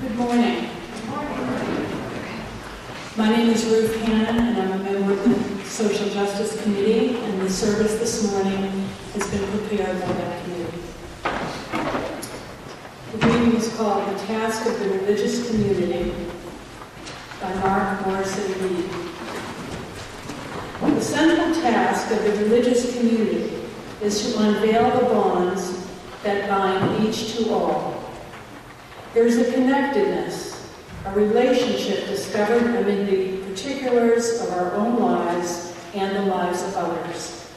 Good morning. My name is Ruth Hannon, and I'm a member of the Social Justice Committee, and the service this morning has been prepared by that committee. The reading is called The Task of the Religious Community by Mark Morrison Reed. The central task of the religious community is to unveil the bonds that bind each to all. There is a connectedness, a relationship discovered amid the particulars of our own lives and the lives of others.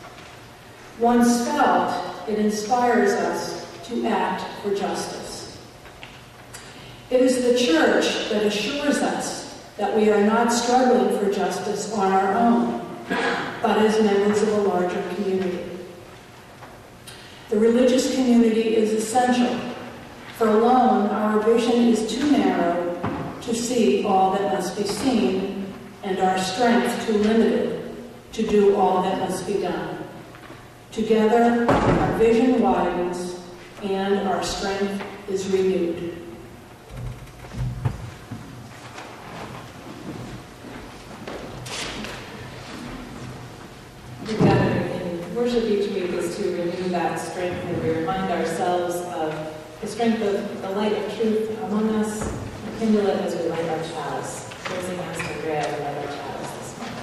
Once felt, it inspires us to act for justice. It is the church that assures us that we are not struggling for justice on our own, but as members of a larger community. The religious community is essential, for alone our vision is too narrow to see all that must be seen, and our strength too limited to do all that must be done. Together, our vision widens and our strength is renewed. Together in worship each week is to renew that strength, and we remind ourselves of the strength of the light of truth among us, and kindle it as we light our chalice. Raising us to Andrea as we light our chalice this morning.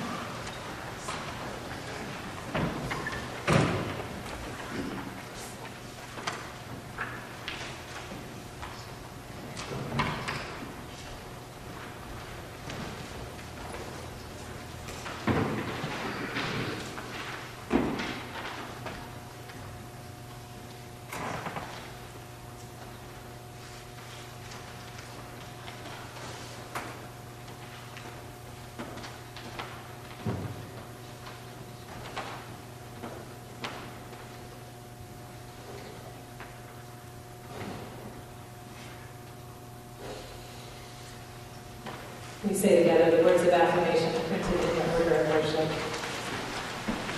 We say together the words of affirmation printed in the order of worship.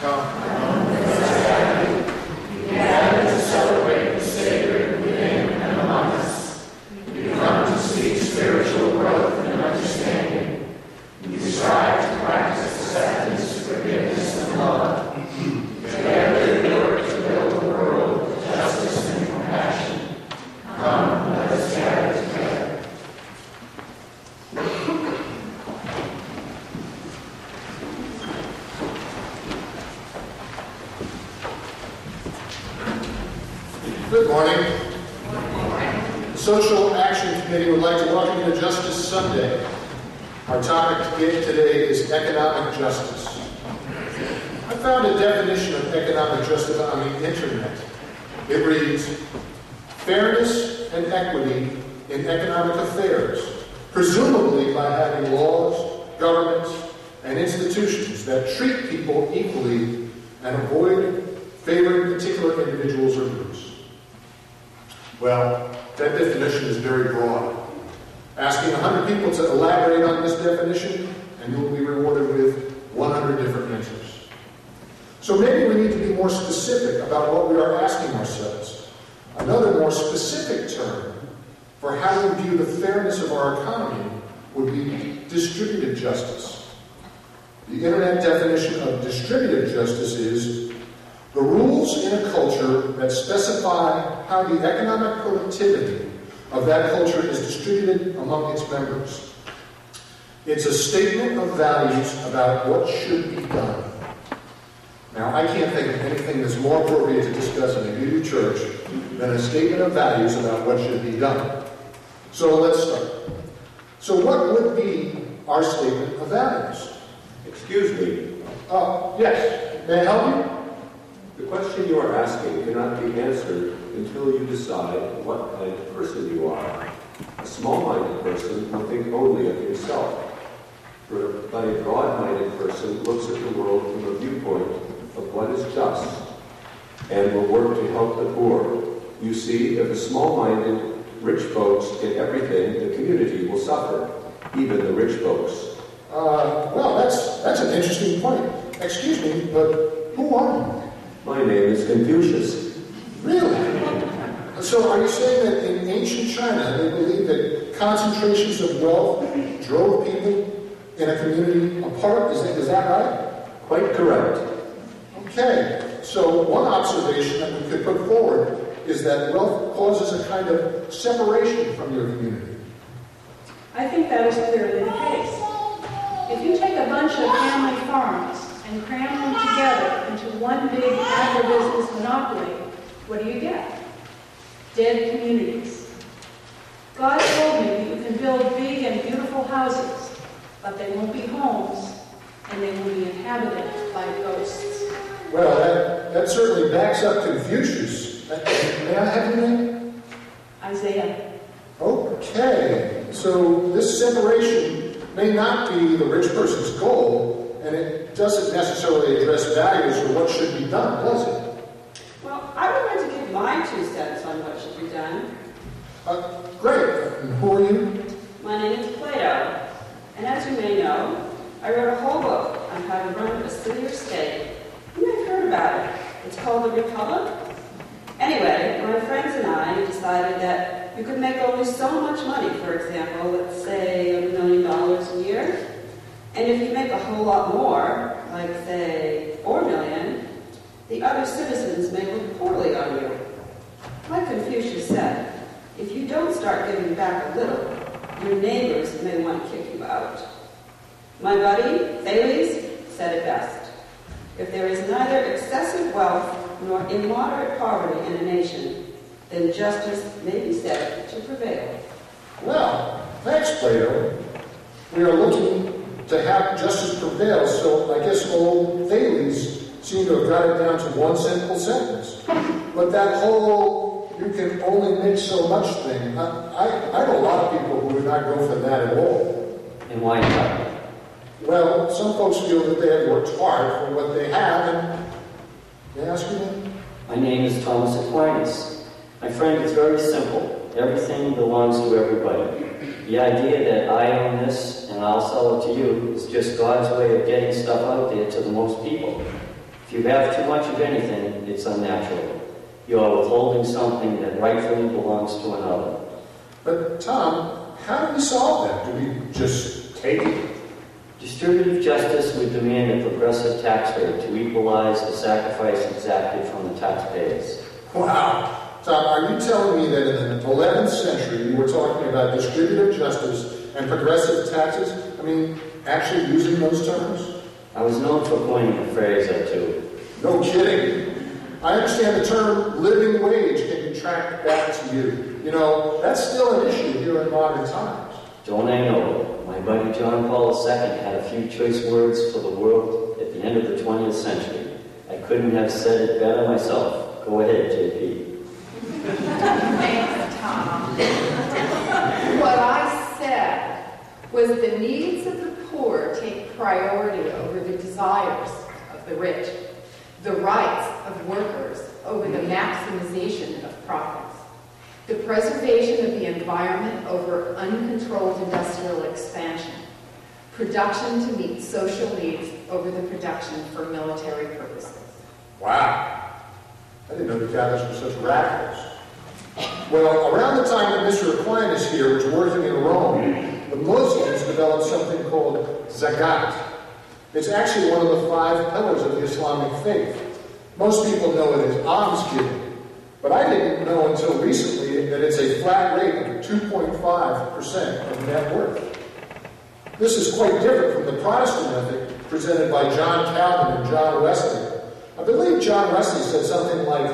Come gather to celebrate the sacred within and among us. We come to seek spiritual growth and understanding. We strive to practice acceptance, forgiveness, and love. Together in order to build a world of justice and compassion. Come, let us gather together. Good morning. The Social Action Committee would like to welcome you to Justice Sunday. Our topic today is economic justice. I found a definition of economic justice on the internet. It reads, fairness and equity in economic affairs, presumably by having laws, governments, and institutions that treat people equally and avoid favoring particular individuals or groups. Well, that definition is very broad. Asking 100 people to elaborate on this definition, and you will be rewarded with 100 different answers. So maybe we need to be more specific about what we are asking ourselves. Another more specific term for how we view the fairness of our economy would be distributed justice. The internet definition of distributed justice is the rules in a culture that specify how the economic productivity of that culture is distributed among its members. It's a statement of values about what should be done. Now, I can't think of anything that's more appropriate to discuss in a UU church than a statement of values about what should be done. So let's start. So what would be our statement of values? Excuse me. Yes. May I help you? The question you are asking cannot be answered until you decide what kind of person you are. A small-minded person will think only of himself, but a broad-minded person looks at the world from a viewpoint of what is just and will work to help the poor. You see, if the small-minded rich folks get everything, the community will suffer, even the rich folks. Well, that's an interesting point. Excuse me, but who are you? My name is Confucius. Really? So are you saying that in ancient China, they believed that concentrations of wealth drove people in a community apart? Is that right? Quite correct. Okay. So one observation that we could put forward is that wealth causes a kind of separation from your community. I think that is clearly the case. If you take a bunch of family farms and cram them together into one big agribusiness monopoly, what do you get? Dead communities. God told me that you can build big and beautiful houses, but they won't be homes, and they will be inhabited by ghosts. Well, that certainly backs up Confucius. May I have your name? Isaiah. Okay. So this separation may not be the rich person's goal, and it doesn't necessarily address values or what should be done, does it? Well, I would like to give my 2 cents on what should be done. Great. And who are you? My name is Plato, and as you may know, I wrote a whole book on how to run a city or state. You may have heard about it. It's called The Republic. Anyway, my friends and I decided that you could make only so much money, for example, let's say $1 million a year. And if you make a whole lot more, like say $4 million, the other citizens may look poorly on you. Like Confucius said, if you don't start giving back a little, your neighbors may want to kick you out. My buddy, Thales, said it best. If there is neither excessive wealth nor immoderate poverty in a nation, then justice may be said to prevail. Well, thanks, Plato. We are looking to have justice prevail, so I guess old Thales seemed to have got it down to one simple sentence. But that whole "you can only make so much" thing, I know a lot of people who would not go for that at all. And why not? Well, some folks feel that they have worked hard for what they have, and may I ask you that? My name is Thomas Aquinas. My friend, it's very simple. Everything belongs to everybody. The idea that I own this and I'll sell it to you is just God's way of getting stuff out there to the most people. If you have too much of anything, it's unnatural. You are withholding something that rightfully belongs to another. But, Tom, how do we solve that? Do we just take it? Distributive justice would demand a progressive tax rate to equalize the sacrifice exacted from the taxpayers. Wow. Tom, are you telling me that in the 11th century you were talking about distributive justice and progressive taxes? I mean, actually using those terms? I was known for coining a phrase or two. No kidding. I understand the term living wage can be tracked back to you. You know, that's still an issue here in modern times. Don't I know it? My buddy John Paul II had a few choice words for the world at the end of the 20th century. I couldn't have said it better myself. Go ahead, JP. Thanks, Tom. What I said was the needs of the poor take priority over the desires of the rich, the rights of workers over the maximization of profits, the preservation of the environment over uncontrolled industrial expansion, production to meet social needs over the production for military purposes. Wow. I didn't know the Catholics were such radicals. Well, around the time that Mr. Aquinas here was working in Rome, the Muslims developed something called zakat. It's actually one of the 5 pillars of the Islamic faith. Most people know it as almsgiving, but I didn't know until recently that it's a flat rate of 2.5% of net worth. This is quite different from the Protestant ethic presented by John Calvin and John Wesley. I believe John Wesley said something like,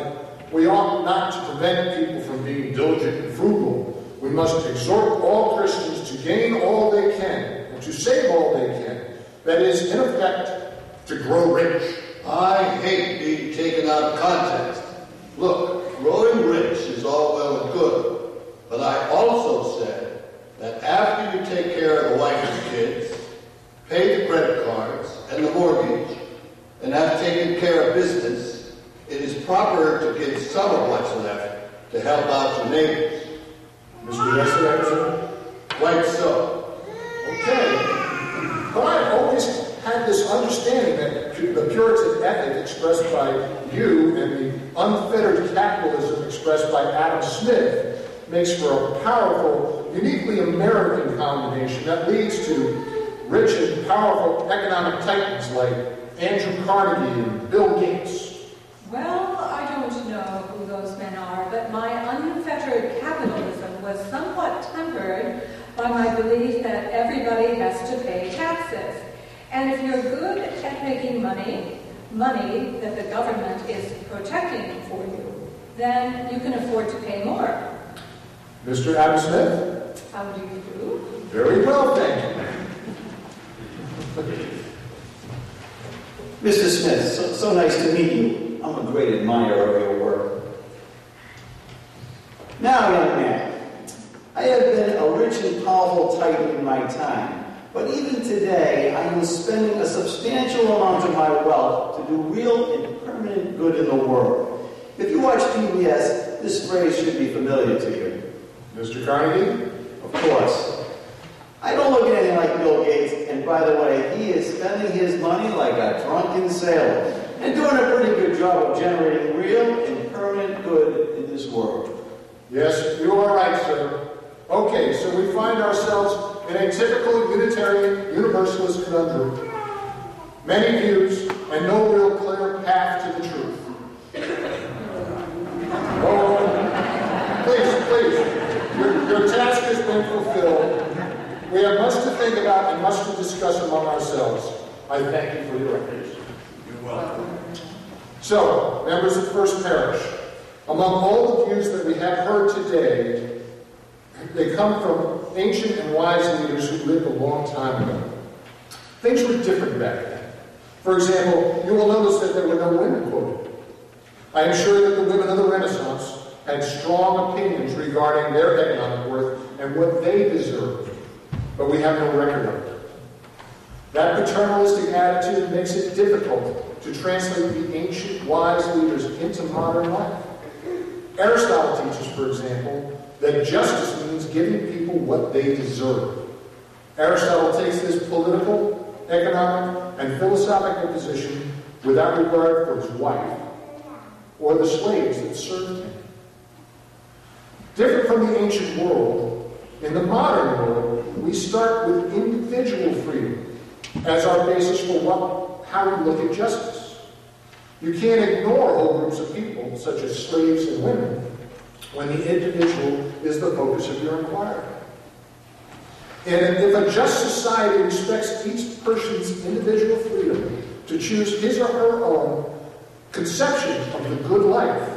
"We ought not to prevent people from being diligent and frugal. We must exhort all Christians to gain all they can and to save all they can. That is, in effect, to grow rich." I hate being taken out of context. Look, growing rich is all well and good, but I also said that after you take care of the wife and kids, pay the credit cards and the mortgage, and have taken care of business, it is proper to give some of what's left to help out your neighbors. Mr. Wesley, I presume? Quite so. Okay. But I've always had this understanding that the Puritan ethic expressed by you and the unfettered capitalism expressed by Adam Smith makes for a powerful, uniquely American combination that leads to rich and powerful economic titans like Andrew Carnegie and Bill Gates. Well, I don't know who those men are, but my unfettered capitalism was somewhat tempered by my belief that everybody has to pay taxes. And if you're good at making money that the government is protecting for you, then you can afford to pay more. Mr. Adam Smith? How do you do? Very well, thank you. Mr. Smith, so nice to meet you. I'm a great admirer of your work. Now, young man, I have been a rich and powerful titan in my time, but even today I am spending a substantial amount of my wealth to do real and permanent good in the world. If you watch PBS, this phrase should be familiar to you. Mr. Carnegie? Of course. I don't look anything like Bill Gates, and by the way, he is spending his money like a drunken sailor, and doing a pretty good job of generating real and permanent good in this world. Yes, you are right, sir. Okay, so we find ourselves in a typical Unitarian Universalist conundrum. Many views and no real clear path to the truth. Oh, please, your task has been fulfilled. We have much to think about and much to discuss among ourselves. I thank you for your efforts. You're welcome. So, members of First Parish, among all the views that we have heard today, they come from ancient and wise leaders who lived a long time ago. Things were different back then. For example, you will notice that there were no women quoted. I am sure that the women of the Renaissance had strong opinions regarding their economic worth and what they deserved, but we have no record of it. That paternalistic attitude makes it difficult to translate the ancient wise leaders into modern life. Aristotle teaches, for example, that justice means giving people what they deserve. Aristotle takes this political, economic, and philosophical position without regard for his wife or the slaves that served him. Different from the ancient world, in the modern world, we start with individual freedom as our basis for how we look at justice. You can't ignore whole groups of people, such as slaves and women, when the individual is the focus of your inquiry. And if a just society respects each person's individual freedom to choose his or her own conception of the good life,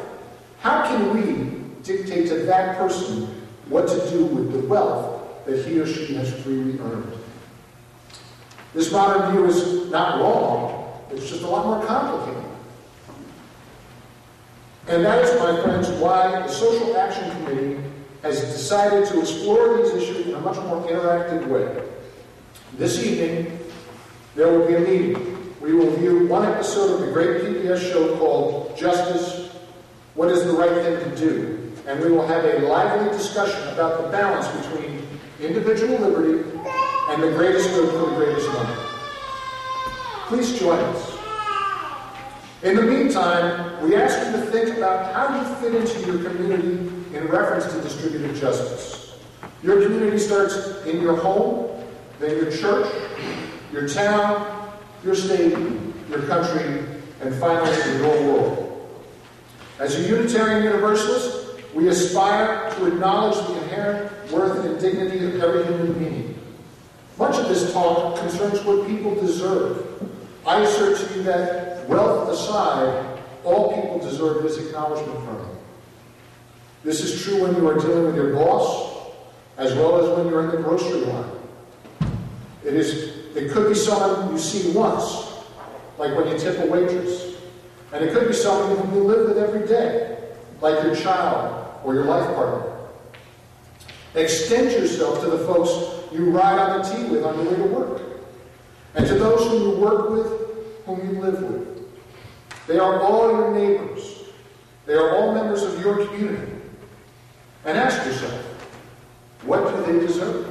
how can we dictate to that person what to do with the wealth that he or she has freely earned? This modern view is not wrong, it's just a lot more complicated. And that is, my friends, why the Social Action Committee has decided to explore these issues in a much more interactive way. This evening, there will be a meeting. We will view one episode of the great PBS show called Justice, What is the Right Thing to Do? And we will have a lively discussion about the balance between individual liberty and the greatest good for the greatest number. Please join us. In the meantime, we ask you to think about how you fit into your community in reference to distributive justice. Your community starts in your home, then your church, your town, your state, your country, and finally in your world. As a Unitarian Universalist, we aspire to acknowledge the inherent worth and dignity of every human being. Much of this talk concerns what people deserve. I assert to you that, wealth aside, all people deserve this acknowledgement from you. This is true when you are dealing with your boss, as well as when you're in the grocery line. It could be someone you see once, like when you tip a waitress. And it could be someone whom you live with every day, like your child or your life partner. Extend yourself to the folks you ride on the T with on your way to work, and to those whom you work with, whom you live with. They are all your neighbors. They are all members of your community. And ask yourself, what do they deserve?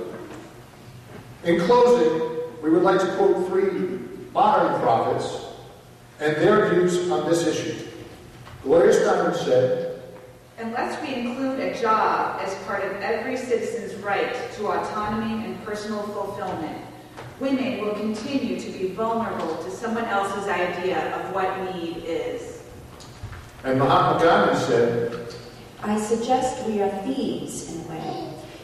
In closing, we would like to quote three modern prophets and their views on this issue. Gloria Steinem said, "Unless we include a job as part of every citizen's right to autonomy and personal fulfillment, women will continue to be vulnerable to someone else's idea of what need is." And Mahatma Gandhi said, "I suggest we are thieves in a way.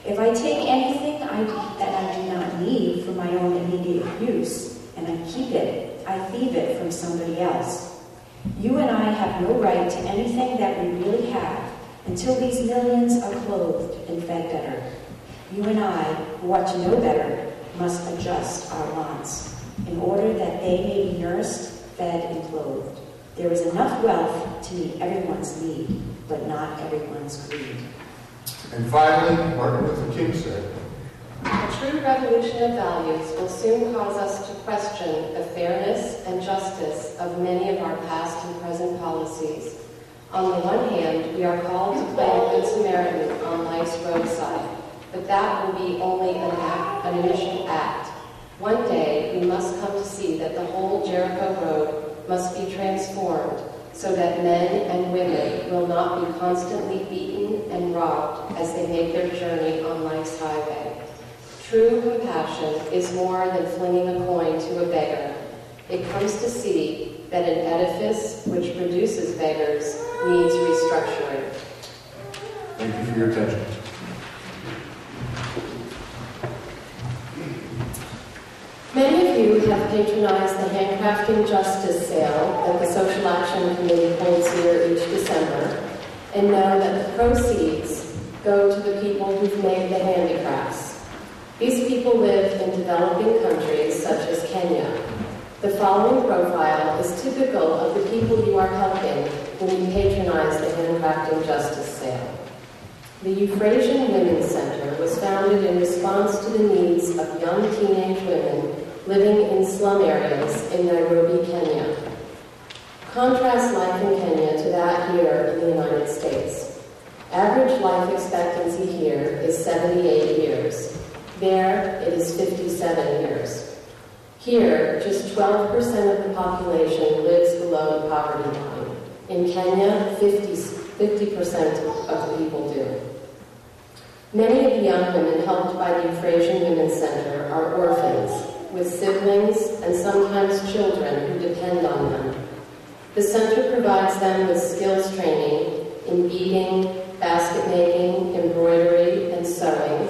If I take anything that I do not need for my own immediate use, and I keep it, I thieve it from somebody else. You and I have no right to anything that we really have until these millions are clothed and fed better. You and I, who ought to know better, must adjust our wants in order that they may be nursed, fed, and clothed. There is enough wealth to meet everyone's need, but not everyone's greed." and finally, Martin Luther King said, "A true revolution of values will soon cause us to question the fairness and justice of many of our past and present policies. On the one hand, we are called to play a good Samaritan on life's roadside, but that will be only an initial act. One day, we must come to see that the whole Jericho Road must be transformed so that men and women will not be constantly beaten and robbed as they make their journey on life's highway. True compassion is more than flinging a coin to a beggar. It comes to see that an edifice which produces beggars needs restructuring." Thank you for your attention. Many of you have patronized the Handcrafting Justice Sale that the Social Action Committee holds here each December, and know that the proceeds go to the people who've made the handicrafts. These people live in developing countries such as Kenya. The following profile is typical of the people you are helping when you patronize the Handcrafting Justice Sale. The Euphrasia Women's Center was founded in response to the needs of young teenage women living in slum areas in Nairobi, Kenya. Contrast life in Kenya to that here in the United States. Average life expectancy here is 78 years. There, it is 57 years. Here, just 12% of the population lives below the poverty line. In Kenya, 50% of the people do. Many of the young women helped by the Euphrasia Women's Center are orphans, with siblings and sometimes children who depend on them. The center provides them with skills training in beading, basket making, embroidery, and sewing,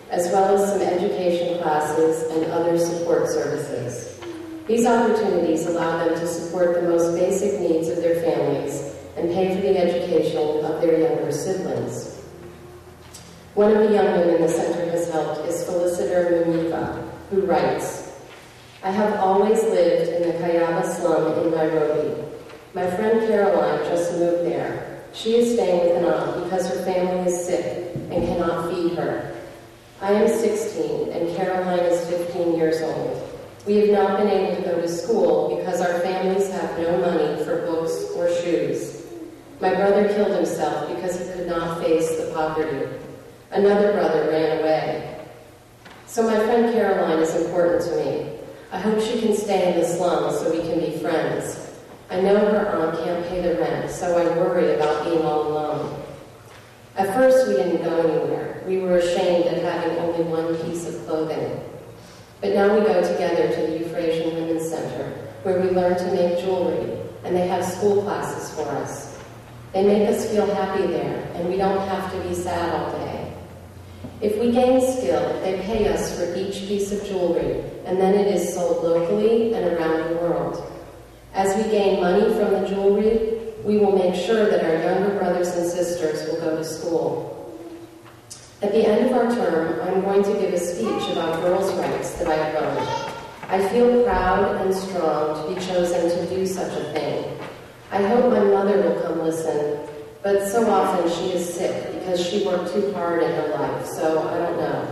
as well as some education classes and other support services. These opportunities allow them to support the most basic needs of their families and pay for the education of their younger siblings. One of the young women the center has helped is Felicitor Muniva, who writes, "I have always lived in the Kayaba slum in Nairobi. My friend Caroline just moved there. She is staying with an aunt because her family is sick and cannot feed her. I am 16 and Caroline is 15 years old. We have not been able to go to school because our families have no money for books or shoes. My brother killed himself because he could not face the poverty. Another brother ran away. So my friend Caroline is important to me. I hope she can stay in the slums so we can be friends. I know her aunt can't pay the rent, so I worry about being all alone. At first, we didn't go anywhere. We were ashamed at having only one piece of clothing. But now we go together to the Euphrasia Women's Center, where we learn to make jewelry, and they have school classes for us. They make us feel happy there, and we don't have to be sad all day. If we gain skill, they pay us for each piece of jewelry, and then it is sold locally and around the world. As we gain money from the jewelry, we will make sure that our younger brothers and sisters will go to school. At the end of our term, I'm going to give a speech about girls' rights that I wrote. I feel proud and strong to be chosen to do such a thing. I hope my mother will come listen, but so often she is sick because she worked too hard in her life, so I don't know.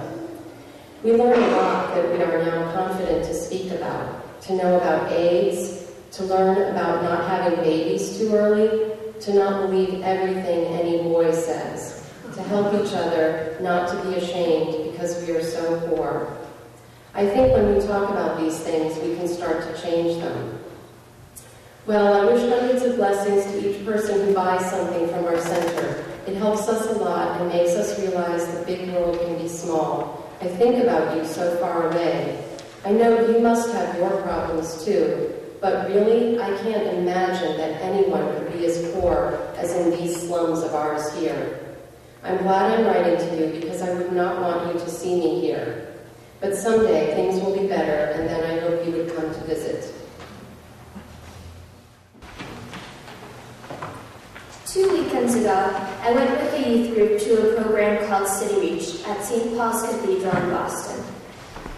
We learn a lot that we are now confident to speak about, to know about AIDS, to learn about not having babies too early, to not believe everything any boy says, to help each other not to be ashamed because we are so poor. I think when we talk about these things, we can start to change them. Well, I wish hundreds of blessings to each person who buys something from our center. It helps us a lot and makes us realize the big world can be small. I think about you so far away. I know you must have your problems too, but really, I can't imagine that anyone could be as poor as in these slums of ours here. I'm glad I'm writing to you because I would not want you to see me here. But someday things will be better, and then I hope you would come to visit. 2 weekends ago, I went with the youth group to a program called City Reach at St. Paul's Cathedral in Boston.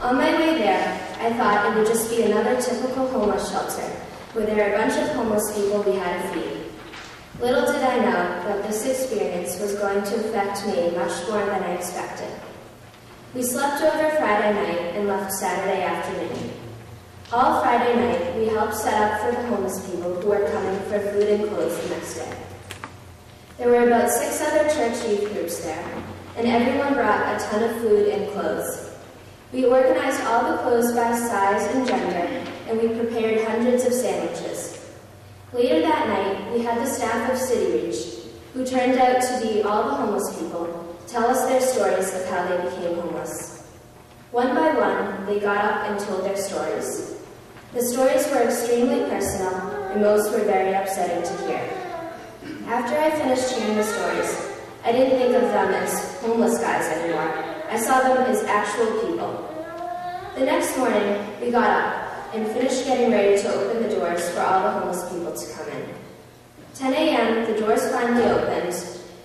On my way there, I thought it would just be another typical homeless shelter, where there are a bunch of homeless people we had to feed. Little did I know that this experience was going to affect me much more than I expected. We slept over Friday night and left Saturday afternoon. All Friday night, we helped set up for the homeless people who were coming for food and clothes the next day. There were about 6 other church youth groups there, and everyone brought a ton of food and clothes. We organized all the clothes by size and gender, and we prepared hundreds of sandwiches. Later that night, we had the staff of City Reach, who turned out to be all the homeless people, tell us their stories of how they became homeless. One by one, they got up and told their stories. The stories were extremely personal, and most were very upsetting to hear. After I finished hearing the stories, I didn't think of them as homeless guys anymore. I saw them as actual people. The next morning, we got up and finished getting ready to open the doors for all the homeless people to come in. 10 a.m., the doors finally opened,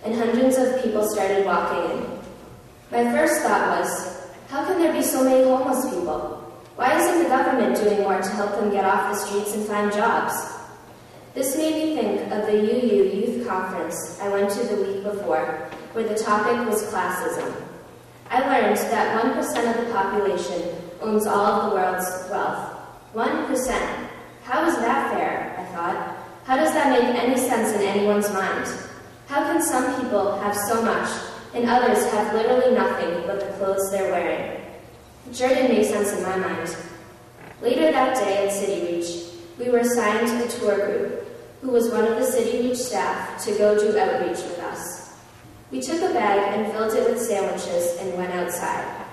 and hundreds of people started walking in. My first thought was, how can there be so many homeless people? Why isn't the government doing more to help them get off the streets and find jobs? This made me think of the UU Youth Conference I went to the week before, where the topic was classism. I learned that 1% of the population owns all of the world's wealth. 1%. How is that fair, I thought. How does that make any sense in anyone's mind? How can some people have so much, and others have literally nothing but the clothes they're wearing? It sure didn't make sense in my mind. Later that day at City Reach, we were assigned a tour group, who was one of the City Reach staff, to go do outreach with us. We took a bag and filled it with sandwiches and went outside.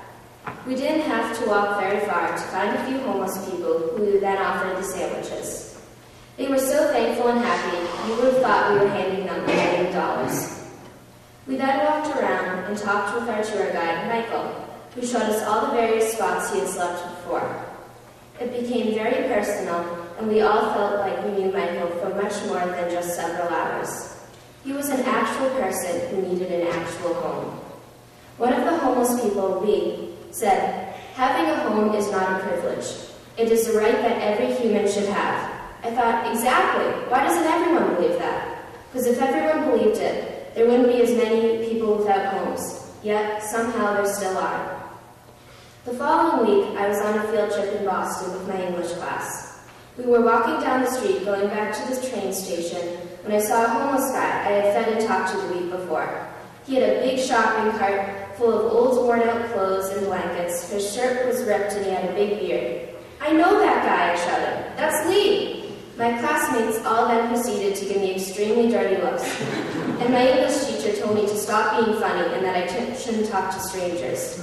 We didn't have to walk very far to find a few homeless people who then offered the sandwiches. They were so thankful and happy, you would have thought we were handing them $1 million. We then walked around and talked with our tour guide, Michael, who showed us all the various spots he had slept before. It became very personal, and we all felt like we knew Michael for much more than just several hours. He was an actual person who needed an actual home. One of the homeless people, Lee, said, "Having a home is not a privilege. It is a right that every human should have." I thought, exactly. Why doesn't everyone believe that? Because if everyone believed it, there wouldn't be as many people without homes. Yet, somehow there still are. The following week, I was on a field trip in Boston with my English class. We were walking down the street going back to the train station when I saw a homeless guy I had fed and talked to the week before. He had a big shopping cart full of old worn-out clothes and blankets. His shirt was ripped and he had a big beard. "I know that guy," I shouted. "That's Lee." My classmates all then proceeded to give me extremely dirty looks, and my English teacher told me to stop being funny and that I shouldn't talk to strangers.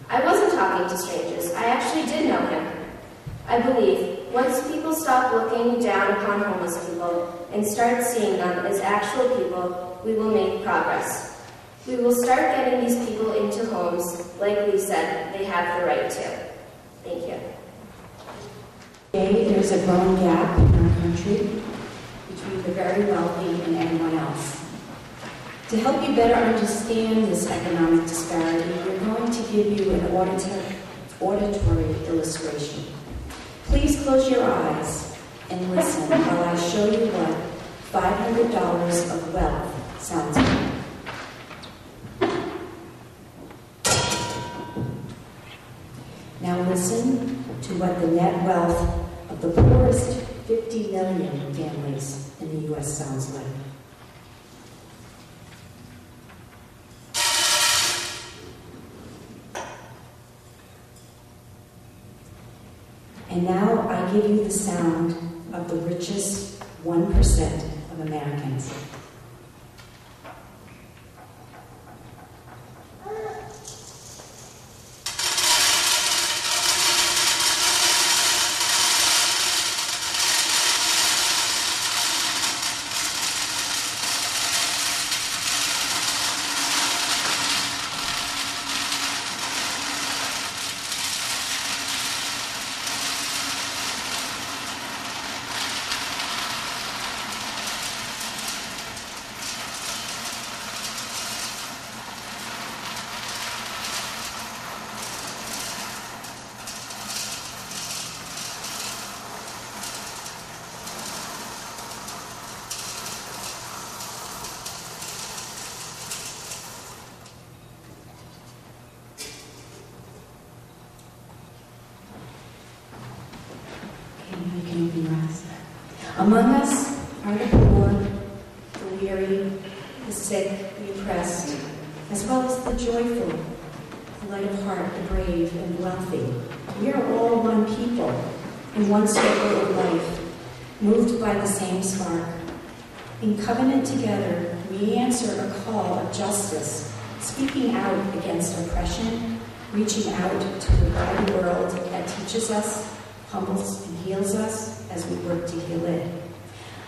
I wasn't talking to strangers. I actually did know him. I believe once people stop looking down upon homeless people and start seeing them as actual people, we will make progress. We will start getting these people into homes, like Lee said, they have the right to. Thank you. Today, there's a growing gap in our country between the very wealthy and everyone else. To help you better understand this economic disparity, we're going to give you an auditory illustration. Please close your eyes and listen while I show you what $500 of wealth sounds like. Now listen to what the net wealth of the poorest 50 million families in the U.S. sounds like. And now I give you the sound of the richest 1% of Americans. Among us are the poor, the weary, the sick, the oppressed, as well as the joyful, the light of heart, the brave, and the wealthy. We are all one people in one circle of life, moved by the same spark. In covenant together, we answer a call of justice, speaking out against oppression, reaching out to the wide world that teaches us, humbles, and heals us as we work to heal it.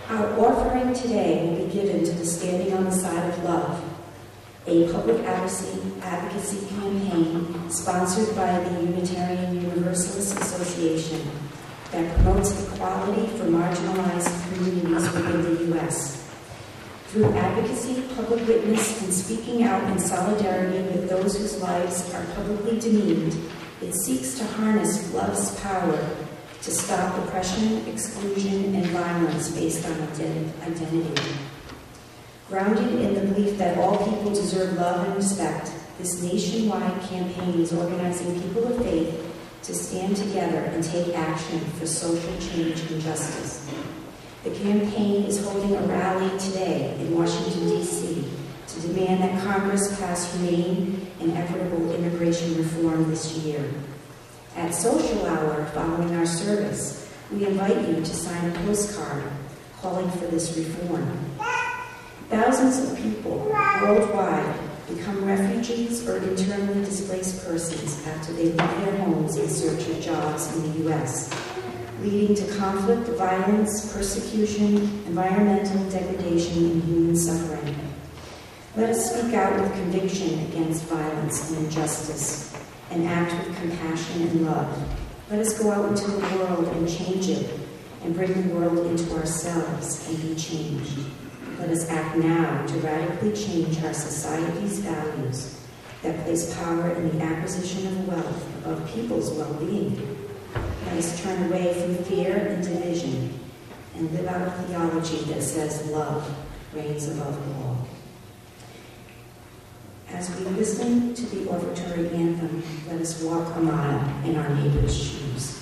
Our offering today will be given to the Standing on the Side of Love, a public advocacy campaign sponsored by the Unitarian Universalist Association that promotes equality for marginalized communities within the U.S. Through advocacy, public witness, and speaking out in solidarity with those whose lives are publicly demeaned, it seeks to harness love's power to stop oppression, exclusion, and violence based on identity. Grounded in the belief that all people deserve love and respect, this nationwide campaign is organizing people of faith to stand together and take action for social change and justice. The campaign is holding a rally today in Washington, D.C. to demand that Congress pass humane and equitable immigration reform this year. At Social Hour, following our service, we invite you to sign a postcard calling for this reform. Thousands of people worldwide become refugees or internally displaced persons after they leave their homes in search of jobs in the U.S., leading to conflict, violence, persecution, environmental degradation, and human suffering. Let us speak out with conviction against violence and injustice, and act with compassion and love. Let us go out into the world and change it, and bring the world into ourselves and be changed. Let us act now to radically change our society's values that place power in the acquisition of wealth above people's well-being. Let us turn away from fear and division and live out a theology that says love reigns above all. As we listen to the offertory anthem, let us walk a mile in our neighbor's shoes.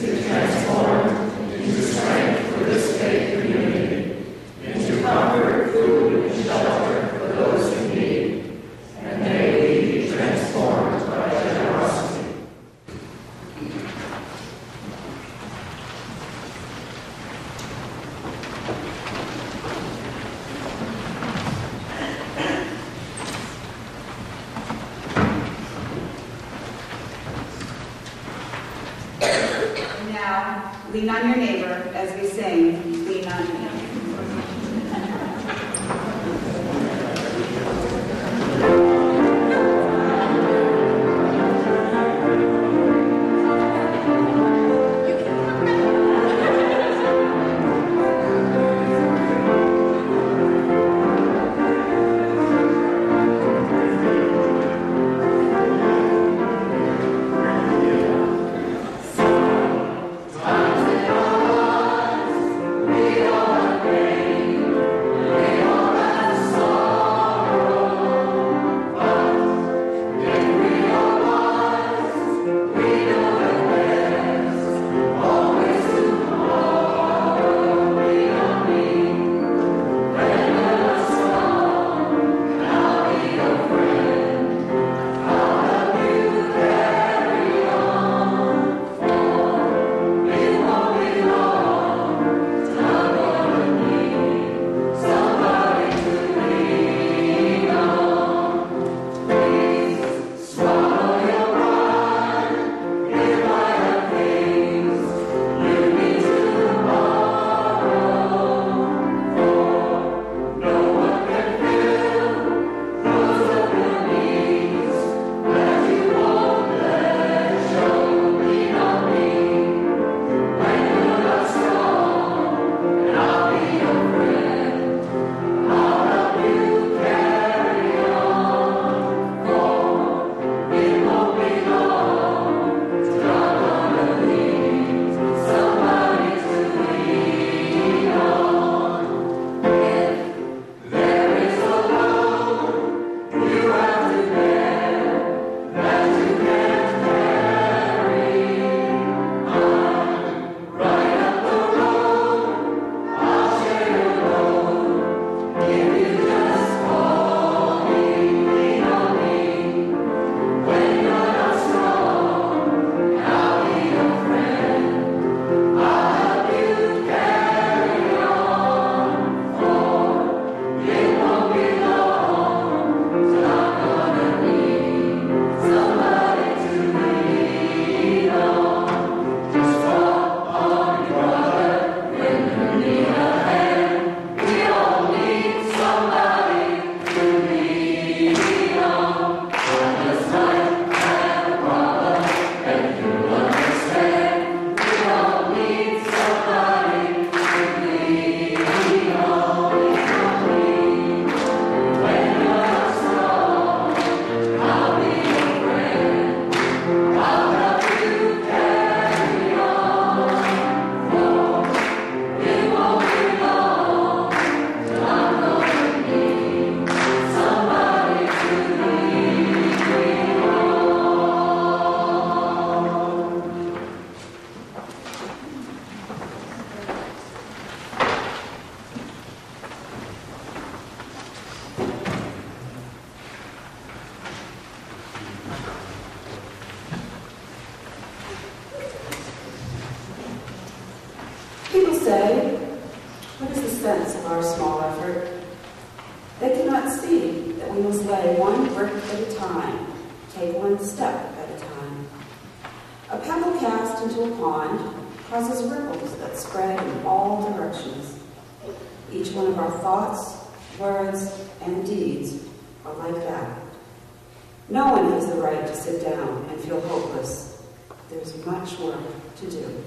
to be transformed into strength for this faith community, into comfort, food, and shelter for those in need, and may we be transformed by generosity. Now, lean on your neighbor as we sing, Lean on Me. People say, what is the sense of our small effort? They cannot see that we must lay one brick at a time, take one step at a time. A pebble cast into a pond causes ripples that spread in all directions. Each one of our thoughts, words, and deeds are like that. No one has the right to sit down and feel hopeless. There's much work to do.